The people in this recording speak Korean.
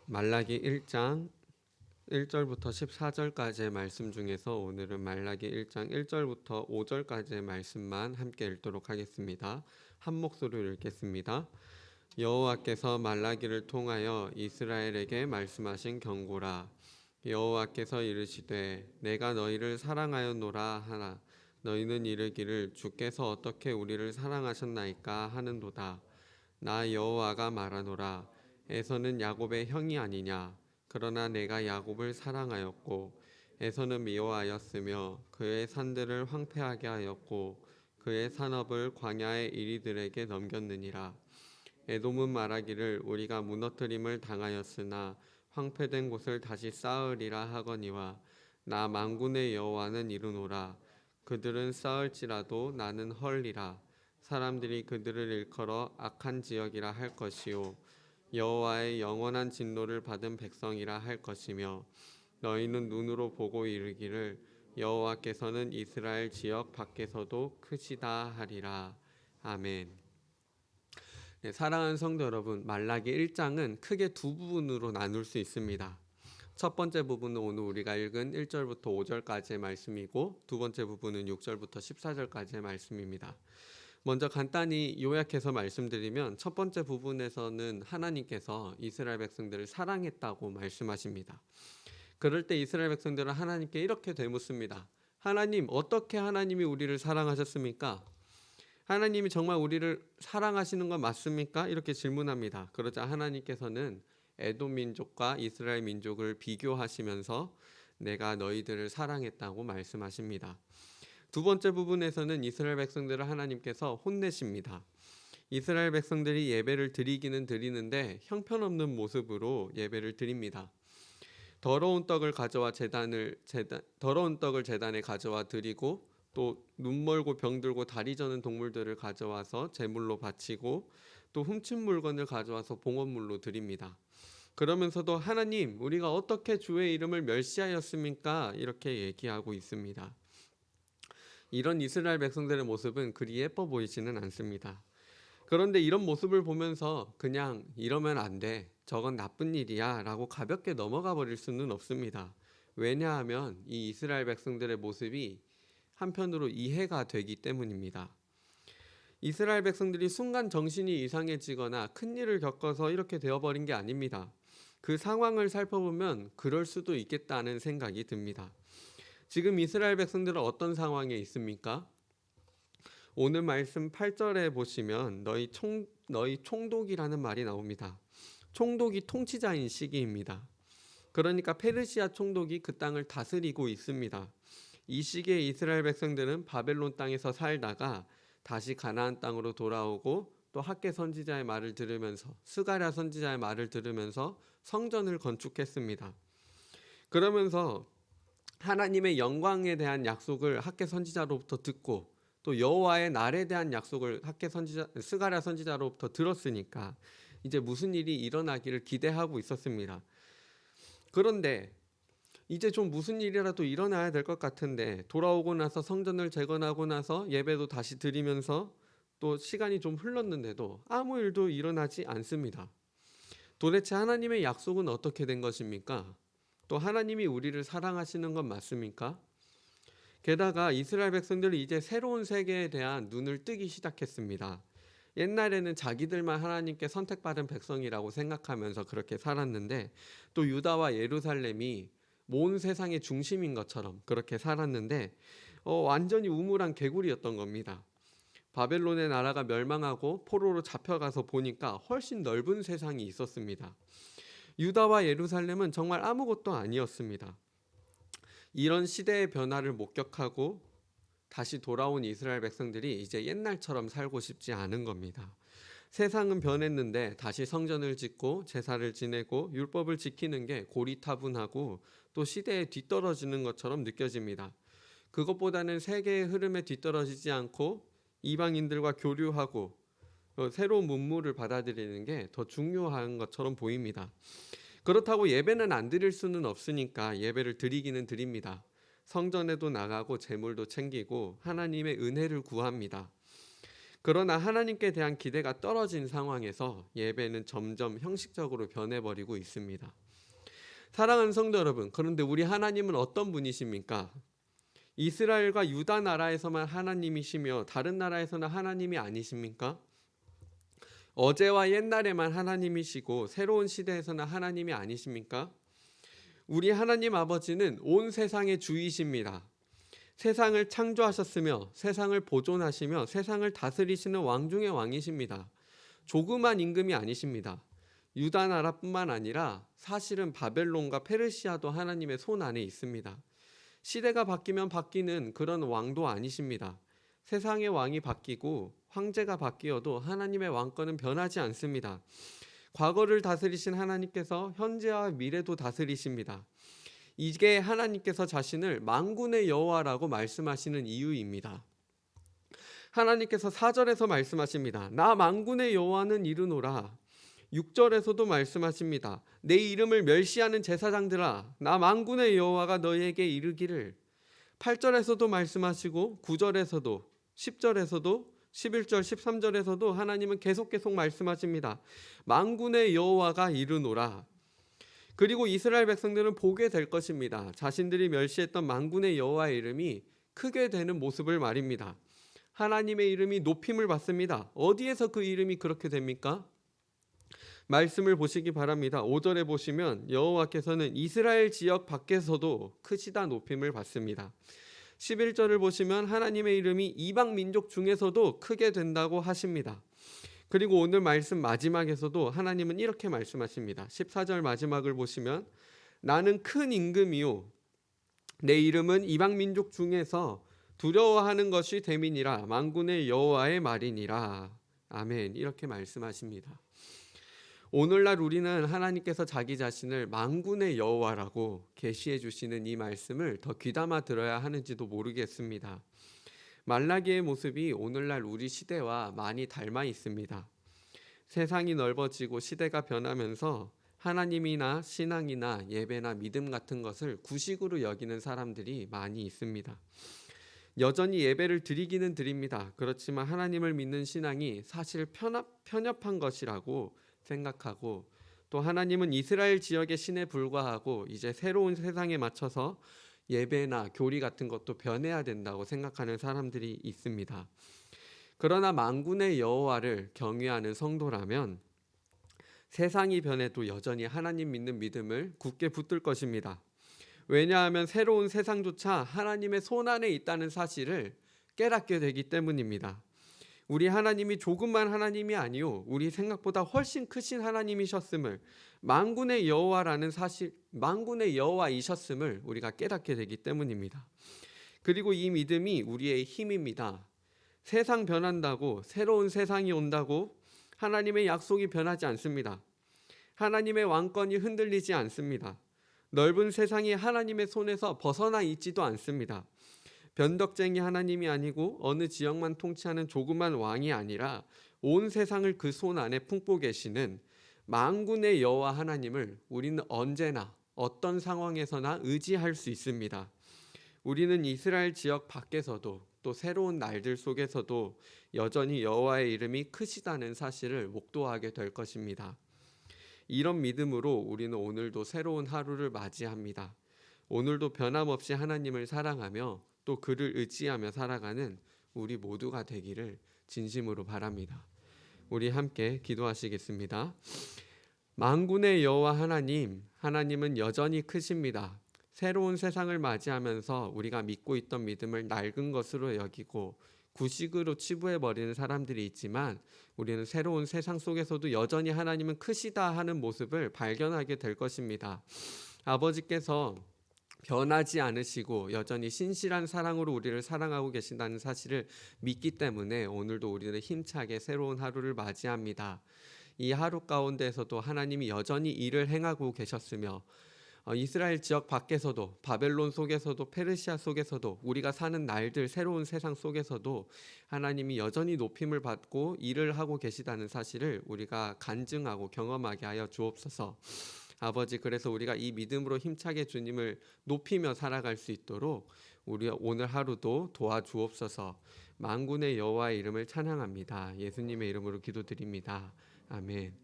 말라기 1장 1절부터 14절까지의 말씀 중에서 오늘은 말라기 1장 1절부터 5절까지의 말씀만 함께 읽도록 하겠습니다. 한 목소리로 읽겠습니다. 여호와께서 말라기를 통하여 이스라엘에게 말씀하신 경고라. 여호와께서 이르시되 내가 너희를 사랑하였노라 하나 너희는 이르기를 주께서 어떻게 우리를 사랑하셨나이까 하는도다. 나 여호와가 말하노라. 에서는 야곱의 형이 아니냐. 그러나 내가 야곱을 사랑하였고 에서는 미워하였으며 그의 산들을 황폐하게 하였고 그의 산업을 광야의 이리들에게 넘겼느니라. 에돔은 말하기를 우리가 무너뜨림을 당하였으나 황폐된 곳을 다시 쌓으리라 하거니와 나 만군의 여호와는 이르노라. 그들은 쌓을지라도 나는 헐리라. 사람들이 그들을 일컬어 악한 지역이라 할 것이요 여호와의 영원한 진노를 받은 백성이라 할 것이며 너희는 눈으로 보고 이르기를 여호와께서는 이스라엘 지역 밖에서도 크시다 하리라. 아멘. 네, 사랑하는 성도 여러분, 말라기 1장은 크게 두 부분으로 나눌 수 있습니다. 첫 번째 부분은 오늘 우리가 읽은 1절부터 5절까지의 말씀이고 두 번째 부분은 6절부터 14절까지의 말씀입니다. 먼저 간단히 요약해서 말씀드리면 첫 번째 부분에서는 하나님께서 이스라엘 백성들을 사랑했다고 말씀하십니다. 그럴 때 이스라엘 백성들은 하나님께 이렇게 되묻습니다. 하나님, 어떻게 하나님이 우리를 사랑하셨습니까? 하나님이 정말 우리를 사랑하시는 건 맞습니까? 이렇게 질문합니다. 그러자 하나님께서는 에돔 민족과 이스라엘 민족을 비교하시면서 내가 너희들을 사랑했다고 말씀하십니다. 두 번째 부분에서는 이스라엘 백성들을 하나님께서 혼내십니다. 이스라엘 백성들이 예배를 드리기는 드리는데 형편없는 모습으로 예배를 드립니다. 더러운 떡을 제단에 가져와 드리고 또 눈멀고 병들고 다리 저는 동물들을 가져와서 제물로 바치고 또 훔친 물건을 가져와서 봉헌물로 드립니다. 그러면서도 하나님, 우리가 어떻게 주의 이름을 멸시하였습니까? 이렇게 얘기하고 있습니다. 이런 이스라엘 백성들의 모습은 그리 예뻐 보이지는 않습니다. 그런데 이런 모습을 보면서 그냥 이러면 안 돼, 저건 나쁜 일이야 라고 가볍게 넘어가 버릴 수는 없습니다. 왜냐하면 이 이스라엘 백성들의 모습이 한편으로 이해가 되기 때문입니다. 이스라엘 백성들이 순간 정신이 이상해지거나 큰일을 겪어서 이렇게 되어버린 게 아닙니다. 그 상황을 살펴보면 그럴 수도 있겠다는 생각이 듭니다. 지금 이스라엘 백성들은 어떤 상황에 있습니까? 오늘 말씀 8절에 보시면 너희 총독이라는 말이 나옵니다. 총독이 통치자인 시기입니다. 그러니까 페르시아 총독이 그 땅을 다스리고 있습니다. 이 시기에 이스라엘 백성들은 바벨론 땅에서 살다가 다시 가나안 땅으로 돌아오고 또 학개 선지자의 말을 들으면서 스가랴 선지자의 말을 들으면서 성전을 건축했습니다. 그러면서 하나님의 영광에 대한 약속을 학개 선지자로부터 듣고 또 여호와의 날에 대한 약속을 스가랴 선지자로부터 들었으니까 이제 무슨 일이 일어나기를 기대하고 있었습니다. 그런데 이제 좀 무슨 일이라도 일어나야 될 것 같은데 돌아오고 나서 성전을 재건하고 나서 예배도 다시 드리면서 또 시간이 좀 흘렀는데도 아무 일도 일어나지 않습니다. 도대체 하나님의 약속은 어떻게 된 것입니까? 또 하나님이 우리를 사랑하시는 건 맞습니까? 게다가 이스라엘 백성들이 이제 새로운 세계에 대한 눈을 뜨기 시작했습니다. 옛날에는 자기들만 하나님께 선택받은 백성이라고 생각하면서 그렇게 살았는데 또 유다와 예루살렘이 온 세상의 중심인 것처럼 그렇게 살았는데 완전히 우물한 개구리였던 겁니다. 바벨론의 나라가 멸망하고 포로로 잡혀가서 보니까 훨씬 넓은 세상이 있었습니다. 유다와 예루살렘은 정말 아무것도 아니었습니다. 이런 시대의 변화를 목격하고 다시 돌아온 이스라엘 백성들이 이제 옛날처럼 살고 싶지 않은 겁니다. 세상은 변했는데 다시 성전을 짓고 제사를 지내고 율법을 지키는 게 고리타분하고 또 시대에 뒤떨어지는 것처럼 느껴집니다. 그것보다는 세계의 흐름에 뒤떨어지지 않고 이방인들과 교류하고 새로운 문물을 받아들이는 게 더 중요한 것처럼 보입니다. 그렇다고 예배는 안 드릴 수는 없으니까 예배를 드리기는 드립니다. 성전에도 나가고 제물도 챙기고 하나님의 은혜를 구합니다. 그러나 하나님께 대한 기대가 떨어진 상황에서 예배는 점점 형식적으로 변해버리고 있습니다. 사랑하는 성도 여러분, 그런데 우리 하나님은 어떤 분이십니까? 이스라엘과 유다 나라에서만 하나님이시며 다른 나라에서는 하나님이 아니십니까? 어제와 옛날에만 하나님이시고 새로운 시대에서는 하나님이 아니십니까? 우리 하나님 아버지는 온 세상의 주이십니다. 세상을 창조하셨으며 세상을 보존하시며 세상을 다스리시는 왕 중의 왕이십니다. 조그만 임금이 아니십니다. 유다 나라뿐만 아니라 사실은 바벨론과 페르시아도 하나님의 손 안에 있습니다. 시대가 바뀌면 바뀌는 그런 왕도 아니십니다. 세상의 왕이 바뀌고 황제가 바뀌어도 하나님의 왕권은 변하지 않습니다. 과거를 다스리신 하나님께서 현재와 미래도 다스리십니다. 이게 하나님께서 자신을 만군의 여호와라고 말씀하시는 이유입니다. 하나님께서 4절에서 말씀하십니다. 나 만군의 여호와는 이르노라. 6절에서도 말씀하십니다. 내 이름을 멸시하는 제사장들아, 나 만군의 여호와가 너희에게 이르기를. 8절에서도 말씀하시고 9절에서도 10절에서도 11절 13절에서도 하나님은 계속 말씀하십니다. 만군의 여호와가 이르노라. 그리고 이스라엘 백성들은 보게 될 것입니다. 자신들이 멸시했던 만군의 여호와의 이름이 크게 되는 모습을 말입니다. 하나님의 이름이 높임을 받습니다. 어디에서 그 이름이 그렇게 됩니까? 말씀을 보시기 바랍니다. 5절에 보시면 여호와께서는 이스라엘 지역 밖에서도 크시다 높임을 받습니다. 11절을 보시면 하나님의 이름이 이방 민족 중에서도 크게 된다고 하십니다. 그리고 오늘 말씀 마지막에서도 하나님은 이렇게 말씀하십니다. 14절 마지막을 보시면 나는 큰 임금이요 내 이름은 이방 민족 중에서 두려워하는 것이 됨이니라 만군의 여호와의 말이니라. 아멘. 이렇게 말씀하십니다. 오늘날 우리는 하나님께서 자기 자신을 만군의 여호와라고 계시해 주시는 이 말씀을 더 귀담아 들어야 하는지도 모르겠습니다. 말라기의 모습이 오늘날 우리 시대와 많이 닮아 있습니다. 세상이 넓어지고 시대가 변하면서 하나님이나 신앙이나 예배나 믿음 같은 것을 구식으로 여기는 사람들이 많이 있습니다. 여전히 예배를 드리기는 드립니다. 그렇지만 하나님을 믿는 신앙이 사실 편협한 것이라고 생각하고 또 하나님은 이스라엘 지역의 신에 불과하고 이제 새로운 세상에 맞춰서 예배나 교리 같은 것도 변해야 된다고 생각하는 사람들이 있습니다. 그러나 만군의 여호와를 경외하는 성도라면 세상이 변해도 여전히 하나님 믿는 믿음을 굳게 붙들 것입니다. 왜냐하면 새로운 세상조차 하나님의 손 안에 있다는 사실을 깨닫게 되기 때문입니다. 우리 하나님이 조금만 하나님이 아니요 우리 생각보다 훨씬 크신 하나님이셨음을 만군의 여호와라는 사실, 만군의 여호와이셨음을 우리가 깨닫게 되기 때문입니다. 그리고 이 믿음이 우리의 힘입니다. 세상 변한다고 새로운 세상이 온다고 하나님의 약속이 변하지 않습니다. 하나님의 왕권이 흔들리지 않습니다. 넓은 세상이 하나님의 손에서 벗어나 있지도 않습니다. 변덕쟁이 하나님이 아니고 어느 지역만 통치하는 조그만 왕이 아니라 온 세상을 그 손 안에 품고 계시는 만군의 여호와 하나님을 우리는 언제나 어떤 상황에서나 의지할 수 있습니다. 우리는 이스라엘 지역 밖에서도 또 새로운 날들 속에서도 여전히 여호와의 이름이 크시다는 사실을 목도하게 될 것입니다. 이런 믿음으로 우리는 오늘도 새로운 하루를 맞이합니다. 오늘도 변함없이 하나님을 사랑하며 또 그를 의지하며 살아가는 우리 모두가 되기를 진심으로 바랍니다. 우리 함께 기도하시겠습니다. 만군의 여호와 하나님, 하나님은 여전히 크십니다. 새로운 세상을 맞이하면서 우리가 믿고 있던 믿음을 낡은 것으로 여기고 구식으로 치부해버리는 사람들이 있지만 우리는 새로운 세상 속에서도 여전히 하나님은 크시다 하는 모습을 발견하게 될 것입니다. 아버지께서 변하지 않으시고 여전히 신실한 사랑으로 우리를 사랑하고 계신다는 사실을 믿기 때문에 오늘도 우리는 힘차게 새로운 하루를 맞이합니다. 이 하루 가운데에서도 하나님이 여전히 일을 행하고 계셨으며 이스라엘 지역 밖에서도 바벨론 속에서도 페르시아 속에서도 우리가 사는 날들 새로운 세상 속에서도 하나님이 여전히 높임을 받고 일을 하고 계시다는 사실을 우리가 간증하고 경험하게 하여 주옵소서. 아버지, 그래서 우리가 이 믿음으로 힘차게 주님을 높이며 살아갈 수 있도록 우리 오늘 하루도 도와주옵소서. 만군의 여호와의 이름을 찬양합니다. 예수님의 이름으로 기도드립니다. 아멘.